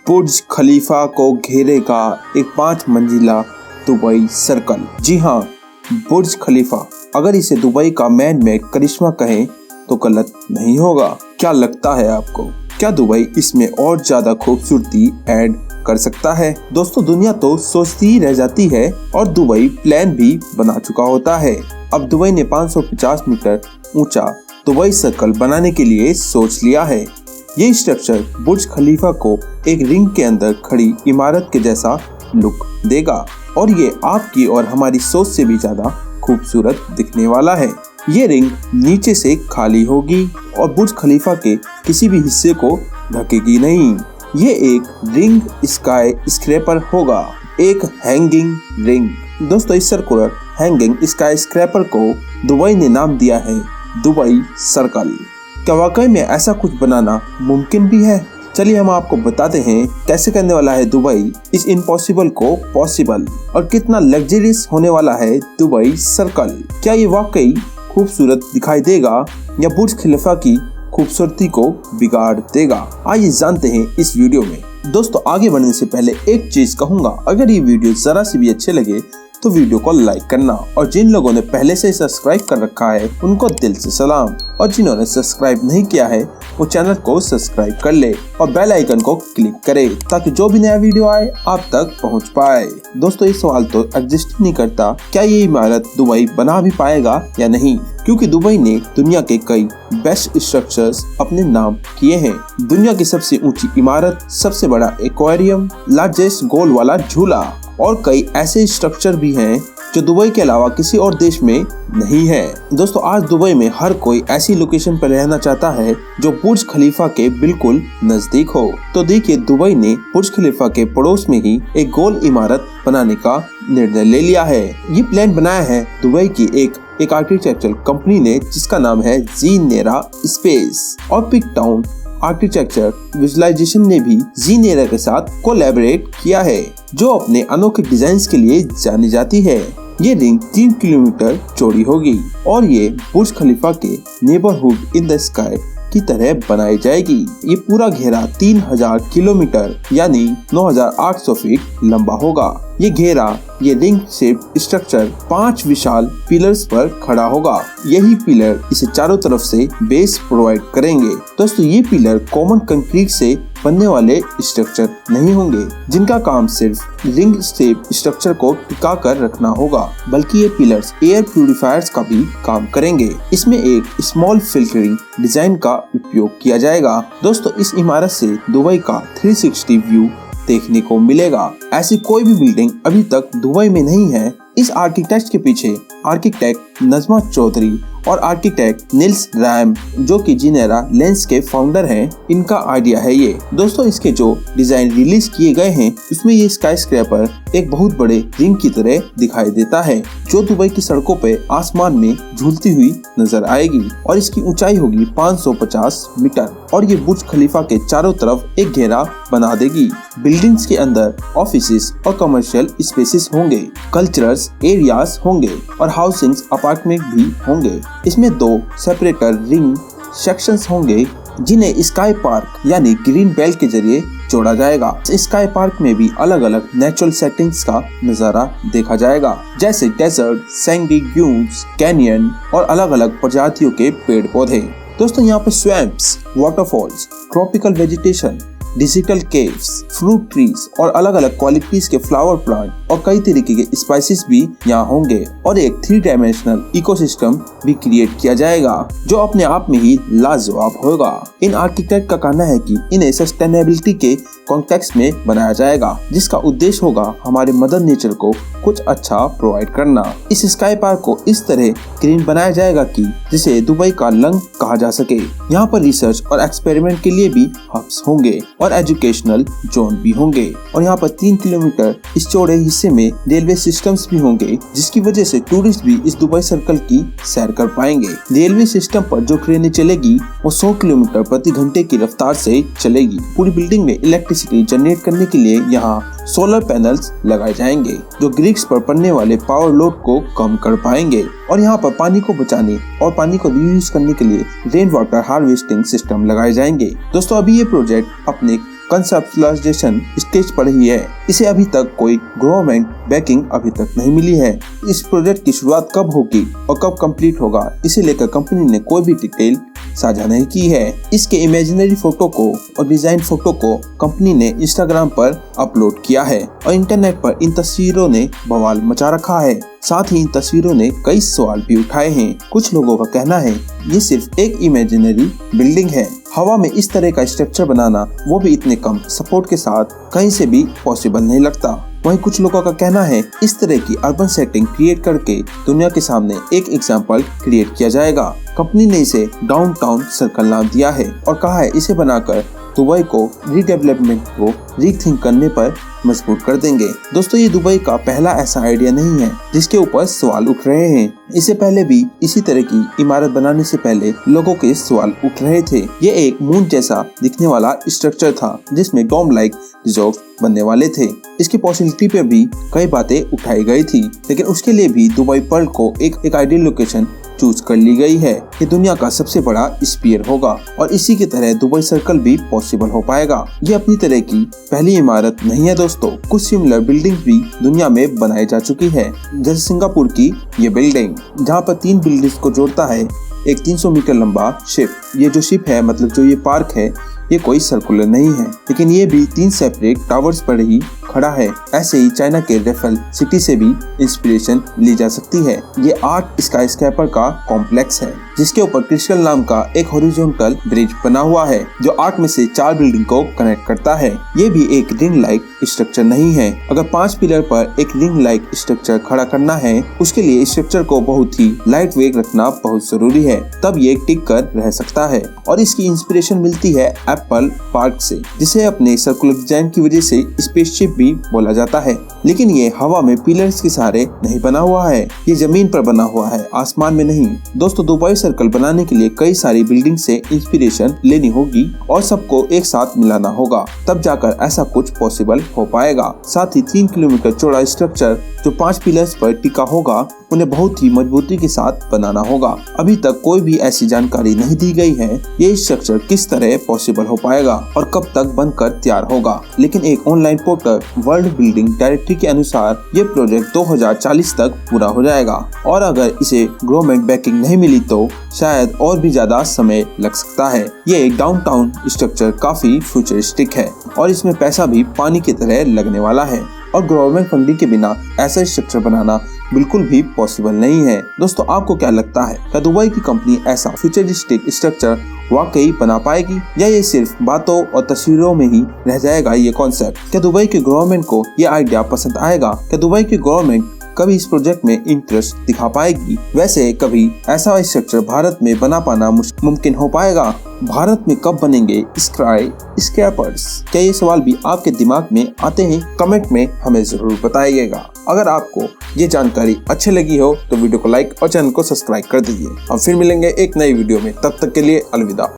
बुर्ज खलीफा को घेरेगा एक 5 मंजिला दुबई सर्कल। जी हाँ, बुर्ज खलीफा, अगर इसे दुबई का मैन मेड करिश्मा कहें तो गलत नहीं होगा। क्या लगता है आपको, क्या दुबई इसमें और ज्यादा खूबसूरती ऐड कर सकता है? दोस्तों, दुनिया तो सोचती ही रह जाती है और दुबई प्लान भी बना चुका होता है। अब दुबई ने 550 मीटर ऊंचा दुबई सर्कल बनाने के लिए सोच लिया है। ये स्ट्रक्चर बुर्ज खलीफा को एक रिंग के अंदर खड़ी इमारत के जैसा लुक देगा और ये आपकी और हमारी सोच से भी ज्यादा खूबसूरत दिखने वाला है। ये रिंग नीचे से खाली होगी और बुर्ज खलीफा के किसी भी हिस्से को ढकेगी नहीं। ये एक रिंग स्काई स्क्रैपर होगा, एक हैंगिंग रिंग। दोस्तों, इस सर्कुलर हैंगिंग स्काई स्क्रैपर को दुबई ने नाम दिया है दुबई सर्कल। क्या वाकई में ऐसा कुछ बनाना मुमकिन भी है? चलिए हम आपको बताते हैं कैसे करने वाला है दुबई इस इम्पॉसिबल को पॉसिबल और कितना लग्जरियस होने वाला है दुबई सर्कल। क्या ये वाकई खूबसूरत दिखाई देगा या बुर्ज खलीफा की खूबसूरती को बिगाड़ देगा? आइए जानते हैं इस वीडियो में। दोस्तों, आगे बढ़ने से पहले एक चीज कहूंगा, अगर ये वीडियो जरा सी भी अच्छे लगे तो वीडियो को लाइक करना और जिन लोगों ने पहले से सब्सक्राइब कर रखा है उनको दिल से सलाम, और जिन्होंने सब्सक्राइब नहीं किया है वो चैनल को सब्सक्राइब कर ले और बेल आइकन को क्लिक करे ताकि जो भी नया वीडियो आए आप तक पहुंच पाए। दोस्तों, ये सवाल तो एग्जिस्ट नहीं करता, क्या ये इमारत दुबई बना भी पाएगा या नहीं, क्योंकि दुबई ने दुनिया के कई बेस्ट स्ट्रक्चर्स अपने नाम किए हैं। दुनिया की सबसे ऊंची इमारत, सबसे बड़ा एक्वेरियम, लार्जेस्ट गोल वाला झूला और कई ऐसे स्ट्रक्चर भी हैं जो दुबई के अलावा किसी और देश में नहीं है। दोस्तों, आज दुबई में हर कोई ऐसी लोकेशन पर रहना चाहता है जो बुर्ज खलीफा के बिल्कुल नजदीक हो। तो देखिए, दुबई ने बुर्ज खलीफा के पड़ोस में ही एक गोल इमारत बनाने का निर्णय ले लिया है। ये प्लान बनाया है दुबई की एक आर्किटेक्चरल कंपनी ने, जिसका नाम है जीनेरा स्पेस, और पिक टाउन आर्किटेक्चर विजुअलाइजेशन ने भी जीनेरा के साथ कोलैबोरेट किया है, जो अपने अनोखे डिजाइन के लिए जानी जाती है। ये रिंग 3 किलोमीटर चौड़ी होगी और ये बुर्ज खलीफा के नेबरहुड इन द स्काई की तरह बनाई जाएगी। ये पूरा घेरा 3000 किलोमीटर यानी 9800 फीट लंबा होगा। ये घेरा, ये रिंग शेप स्ट्रक्चर 5 विशाल पिलर्स पर खड़ा होगा। यही पिलर इसे चारों तरफ से बेस प्रोवाइड करेंगे। दोस्तों, ये पिलर कॉमन कंक्रीट से बनने वाले स्ट्रक्चर नहीं होंगे, जिनका काम सिर्फ रिंग शेप स्ट्रक्चर को टिका कर रखना होगा, बल्कि ये पिलर्स एयर प्यूरिफायर्स का भी काम करेंगे। इसमें एक स्मॉल फिल्टरिंग डिजाइन का उपयोग किया जाएगा। दोस्तों, इस इमारत से दुबई का 360 व्यू देखने को मिलेगा। ऐसी कोई भी बिल्डिंग अभी तक दुबई में नहीं है। इस आर्किटेक्ट के पीछे आर्किटेक्ट नजमा चौधरी और आर्किटेक्ट निल्स रैम, जो कि जीनेरा लेंस के फाउंडर हैं, इनका आइडिया है ये। दोस्तों, इसके जो डिजाइन रिलीज किए गए हैं उसमें ये स्काई स्क्रैपर एक बहुत बड़े रिंग की तरह दिखाई देता है, जो दुबई की सड़कों पे आसमान में झूलती हुई नजर आएगी और इसकी ऊंचाई होगी 550 मीटर और ये बुर्ज खलीफा के चारों तरफ एक घेरा बना देगी। बिल्डिंग्स के अंदर ऑफिसेस और कमर्शियल स्पेसेस होंगे, कल्चरल्स एरियाज होंगे और हाउसिंग अपार्टमेंट भी होंगे। इसमें 2 सेपरेटर रिंग सेक्शंस होंगे, जिन्हें स्काई पार्क यानी ग्रीन बेल्ट के जरिए जोड़ा जाएगा। स्काई पार्क में भी अलग अलग नेचुरल सेटिंग्स का नजारा देखा जाएगा, जैसे डेजर्ट, सैंडी ड्यून्स, कैनियन और अलग अलग प्रजातियों के पेड़ पौधे। दोस्तों, यहाँ पे swamps, waterfalls, tropical vegetation, digital caves, fruit trees और अलग अलग क्वालिटीज के फ्लावर प्लांट और कई तरीके के स्पाइसेस भी यहाँ होंगे और एक 3 डायमेंशनल इकोसिस्टम भी क्रिएट किया जाएगा, जो अपने आप में ही लाजवाब होगा। इन आर्किटेक्ट का कहना है कि इन्हें सस्टेनेबिलिटी के कॉन्टेक्स्ट में बनाया जाएगा, जिसका उद्देश्य होगा हमारे मदर नेचर को कुछ अच्छा प्रोवाइड करना। इस स्काई पार्क को इस तरह ग्रीन बनाया जाएगा कि जिसे दुबई का लंग कहा जा सके। यहाँ पर रिसर्च और एक्सपेरिमेंट के लिए भी हब्स होंगे और एजुकेशनल जोन भी होंगे और यहाँ पर 3 किलोमीटर इस चौड़े हिस्से में रेलवे सिस्टम्स भी होंगे, जिसकी वजह से टूरिस्ट भी इस दुबई सर्कल की सैर कर पाएंगे। रेलवे सिस्टम पर जो ट्रेनें चलेगी वो 100 किलोमीटर प्रति घंटे की रफ्तार से चलेगी। पूरी बिल्डिंग में इलेक्ट्रिसिटी जनरेट करने के लिए यहाँ सोलर पैनल्स लगाए जाएंगे, जो ग्रिड्स पर पड़ने वाले पावर लोड को कम कर पाएंगे और यहाँ पर पानी को बचाने और पानी को रीयूज करने के लिए रेन वाटर हार्वेस्टिंग सिस्टम लगाए जाएंगे। दोस्तों, अभी ये प्रोजेक्ट अपने कंसेप्चुअलाइजेशन स्टेज पर ही है। इसे अभी तक कोई गवर्नमेंट बैकिंग अभी तक नहीं मिली है। इस प्रोजेक्ट की शुरुआत कब होगी और कब कंप्लीट होगा, इसे लेकर कंपनी ने कोई भी डिटेल साझा नहीं की है। इसके इमेजिनरी फोटो को और डिजाइन फोटो को कंपनी ने इंस्टाग्राम पर अपलोड किया है और इंटरनेट पर इन तस्वीरों ने बवाल मचा रखा है। साथ ही इन तस्वीरों ने कई सवाल भी उठाए हैं। कुछ लोगों का कहना है ये सिर्फ एक इमेजिनरी बिल्डिंग है। हवा में इस तरह का स्ट्रक्चर बनाना, वो भी इतने कम सपोर्ट के साथ, कहीं से भी पॉसिबल नहीं लगता। वहीं कुछ लोगों का कहना है इस तरह की अर्बन सेटिंग क्रिएट करके दुनिया के सामने एक एग्जाम्पल क्रिएट किया जाएगा। कंपनी ने इसे डाउनटाउन सर्कल नाम दिया है और कहा है इसे बनाकर दुबई को रीडेवलपमेंट को रीथिंक करने पर मजबूर कर देंगे। दोस्तों, ये दुबई का पहला ऐसा आइडिया नहीं है जिसके ऊपर सवाल उठ रहे हैं। इससे पहले भी इसी तरह की इमारत बनाने से पहले लोगों के सवाल उठ रहे थे। ये एक मून जैसा दिखने वाला स्ट्रक्चर था जिसमें डोम लाइक रिजॉर्ट बनने वाले थे। इसकी पॉसिबिलिटी पे भी कई बातें उठाई गई थी, लेकिन उसके लिए भी दुबई पर्ल को एक आइडियल लोकेशन चूज कर ली गई है। ये दुनिया का सबसे बड़ा स्पीयर होगा और इसी की तरह दुबई सर्कल भी पॉसिबल हो पाएगा। ये अपनी तरह की पहली इमारत नहीं है दोस्तों। कुछ सिमिलर बिल्डिंग भी दुनिया में बनाई जा चुकी है, जैसे सिंगापुर की ये बिल्डिंग जहाँ पर 3 बिल्डिंग्स को जोड़ता है एक 300 मीटर लंबा शिप। ये जो शिप है, मतलब जो ये पार्क है, ये कोई सर्कुलर नहीं है, लेकिन ये भी 3 सेपरेट टावर्स पर ही खड़ा है। ऐसे ही चाइना के रेफेल सिटी से भी इंस्पिरेशन ली जा सकती है। ये 8 स्काईस्क्रैपर का कॉम्प्लेक्स है जिसके ऊपर क्रिस्टल नाम का एक हॉरिजॉन्टल ब्रिज बना हुआ है जो 8 में से 4 बिल्डिंग को कनेक्ट करता है। ये भी एक रिंग लाइक स्ट्रक्चर नहीं है। अगर 5 पिलर पर एक रिंग लाइक स्ट्रक्चर खड़ा करना है, उसके लिए स्ट्रक्चर को बहुत ही लाइट वेट रखना बहुत जरूरी है, तब ये टिक कर रह सकता है। और इसकी इंस्पिरेशन मिलती है एप्पल पार्क से, जिसे अपने सर्कुलर डिजाइन की वजह से स्पेसशिप भी बोला जाता है। लेकिन ये हवा में पिलर्स के सहारे नहीं बना हुआ है, ये जमीन पर बना हुआ है, आसमान में नहीं। दोस्तों, दुबई सर्कल बनाने के लिए कई सारी बिल्डिंग से इंस्पिरेशन लेनी होगी और सबको एक साथ मिलाना होगा, तब जाकर ऐसा कुछ पॉसिबल हो पाएगा। साथ ही 3 किलोमीटर चौड़ा स्ट्रक्चर जो 5 पिलर्स पर टिका होगा, उन्हें बहुत ही मजबूती के साथ बनाना होगा। अभी तक कोई भी ऐसी जानकारी नहीं दी गई है ये स्ट्रक्चर किस तरह पॉसिबल हो पाएगा और कब तक बनकर तैयार होगा। लेकिन एक online portal world building directory के अनुसार ये प्रोजेक्ट 2040 तक पूरा हो जाएगा और अगर इसे गवर्नमेंट बैकिंग नहीं मिली तो शायद और भी ज्यादा समय लग सकता है। ये एक डाउनटाउन स्ट्रक्चर काफी फ्यूचरिस्टिक है और इसमें पैसा भी पानी की तरह लगने वाला है और गवर्नमेंट फंडिंग के बिना ऐसा स्ट्रक्चर बनाना बिल्कुल भी पॉसिबल नहीं है। दोस्तों, आपको क्या लगता है, क्या दुबई की कंपनी ऐसा फ्यूचरिस्टिक स्ट्रक्चर वाकई बना पाएगी या ये सिर्फ बातों और तस्वीरों में ही रह जाएगा ये कॉन्सेप्ट? क्या दुबई की गवर्नमेंट को ये आइडिया पसंद आएगा? क्या दुबई की गवर्नमेंट कभी इस प्रोजेक्ट में इंटरेस्ट दिखा पाएगी? वैसे कभी ऐसा स्ट्रक्चर भारत में बना पाना मुमकिन हो पाएगा? भारत में कब बनेंगे स्काईस्क्रैपर्स? क्या ये सवाल भी आपके दिमाग में आते हैं? कमेंट में हमें जरूर बताइएगा। अगर आपको ये जानकारी अच्छी लगी हो तो वीडियो को लाइक और चैनल को सब्सक्राइब कर दीजिए। अब फिर मिलेंगे एक नई वीडियो में, तब तक के लिए अलविदा।